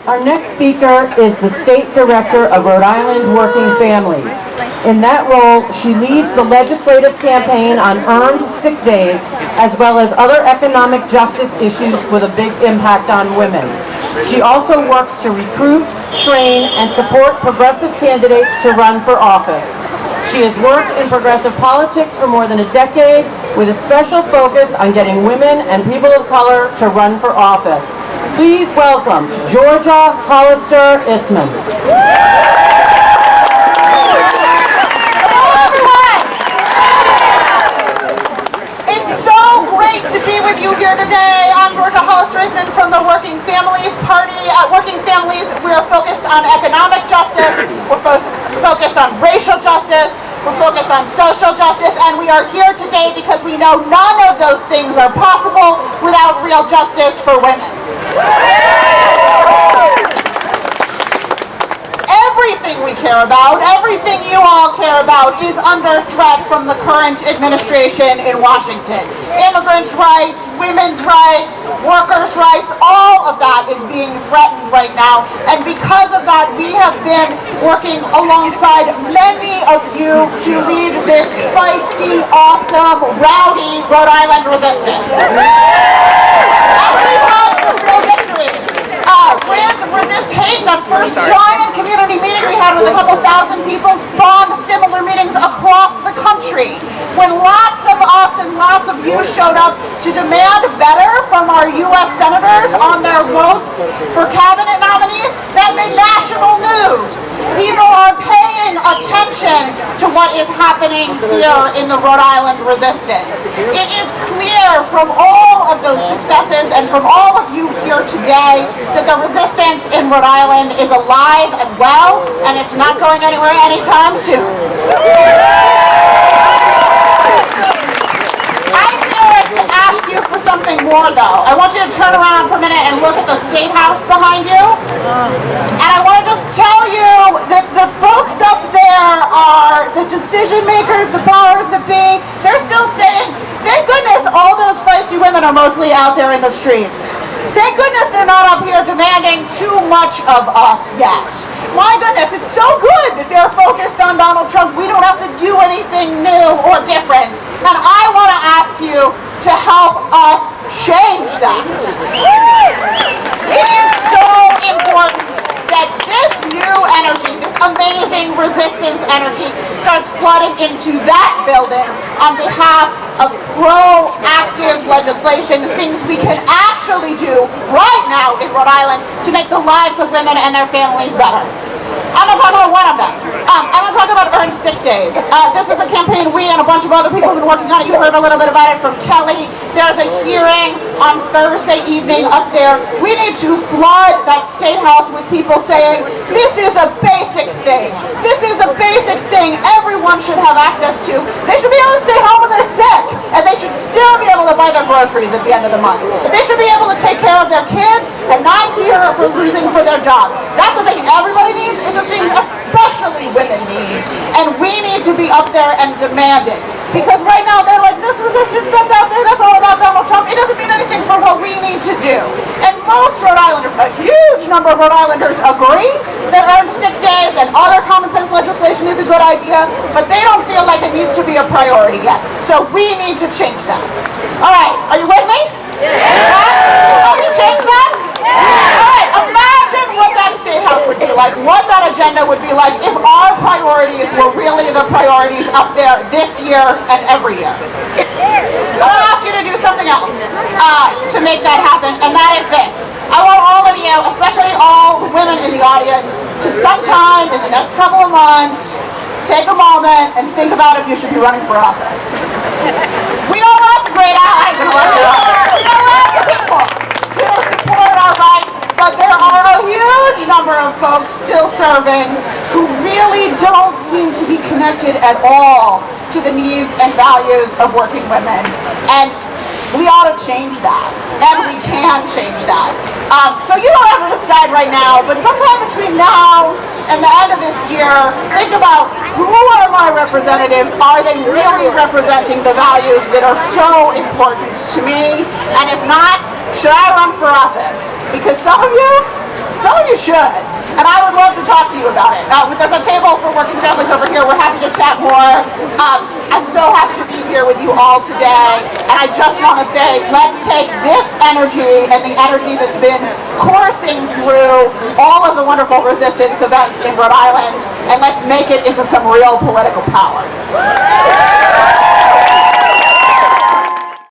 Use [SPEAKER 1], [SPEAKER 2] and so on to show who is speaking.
[SPEAKER 1] Our next speaker is the State Director of Rhode Island Working Families. In that role, she leads the legislative campaign on earned sick days, as well as other economic justice issues with a big impact on women. She also works to recruit, train, and support progressive candidates to run for office. She has worked in progressive politics for more than a decade, with a special focus on getting women and people of color to run for office. Please welcome Georgia Hollister Isman.
[SPEAKER 2] Hello, everyone. It's so great to be with you here today. I'm Georgia Hollister Isman from the Working Families Party. At Working Families, we are focused on economic justice. We're focused on racial justice. We're focused on social justice, and we are here today because we know none of those things are possible without real justice for women. Everything we care about, everything you all care about, is under threat from the current administration in Washington. Immigrants' rights, women's rights, workers' rights, all of that is being threatened right now. And because of that, we have been working alongside many of you to lead this feisty, awesome, rowdy Rhode Island resistance. And we've had some real victories. With Resist Hate, that first giant community meeting we had with a couple thousand people, spawned similar meetings across the country. When lots of us and lots of you showed up to demand better from our U.S. senators on their votes for cabinet nominees, that made national news. People are paying attention to what is happening here in the Rhode Island resistance. It is clear from all of those successes and from all of you here today that the resistance in Rhode Island is alive and well, and it's not going anywhere anytime soon. I'm here to ask you for something more, though. I want you to turn around for a minute and look at the State House behind you. And I want to just tell you that the folks up there are the decision makers, the powers that be. They're still saying, thank goodness all those feisty women are mostly out there in the streets. Thank goodness they're not up here demanding too much of us yet. My goodness, it's so good that they're focused on Donald Trump. We don't have to do anything new or different. And I want to ask you to help us change that. It is so important that this new energy, this amazing resistance energy, starts flooding into that building on behalf of proactive legislation, things we can actually do right now in Rhode Island to make the lives of women and their families better. I'm going to talk about one of them. I'm going to talk about earned sick days. This is a campaign we and a bunch of other people have been working on it. You heard a little bit about it from Kelly. There's a hearing on Thursday evening up there. We need to flood that State House with people saying, this is a basic thing. This is a basic thing everyone should have access to. They should be able to stay home when they're sick, and they should still be able to buy their groceries at the end of the month. They should be able to take care of their kids and not fear for losing for their job. That's the thing everybody needs. It's a thing especially women need. And we need to be up there and demand it. Because right now they're like, this resistance that's out there, that's all about Donald Trump. It doesn't mean anything for what we need to do. And most Rhode Islanders, a huge number of Rhode Islanders, agree that earned sick days and other common sense legislation is a good idea, but they don't feel like it needs to be a priority yet. So we need to change that. All right, are you with me? Yeah. Can we change that? Yeah. All right, imagine what that State House would be like, what that agenda would be like if our priorities were really the priorities up there this year and every year. I want to ask you to do something else to make that happen, and that is this. I want all of you, especially all the women in the audience, to sometime in the next couple of months, take a moment and think about if you should be running for office. We know lots of great allies in elected office. We know lots of people who support our rights, but there are a huge number of folks still serving who really don't seem to be connected at all to the needs and values of working women. And we ought to change that, and we can change that. So you don't have to decide right now, but sometime between now and the end of this year, think about who are my representatives? Are they really representing the values that are so important to me? And if not, should I run for office? Because some of you should. And I would love to talk to you about it. There's a table for working families over here. We're happy to chat more. I'm so happy to be here with you all today. And I just want to say, let's take this energy and the energy that's been coursing through all of the wonderful resistance events in Rhode Island, and let's make it into some real political power.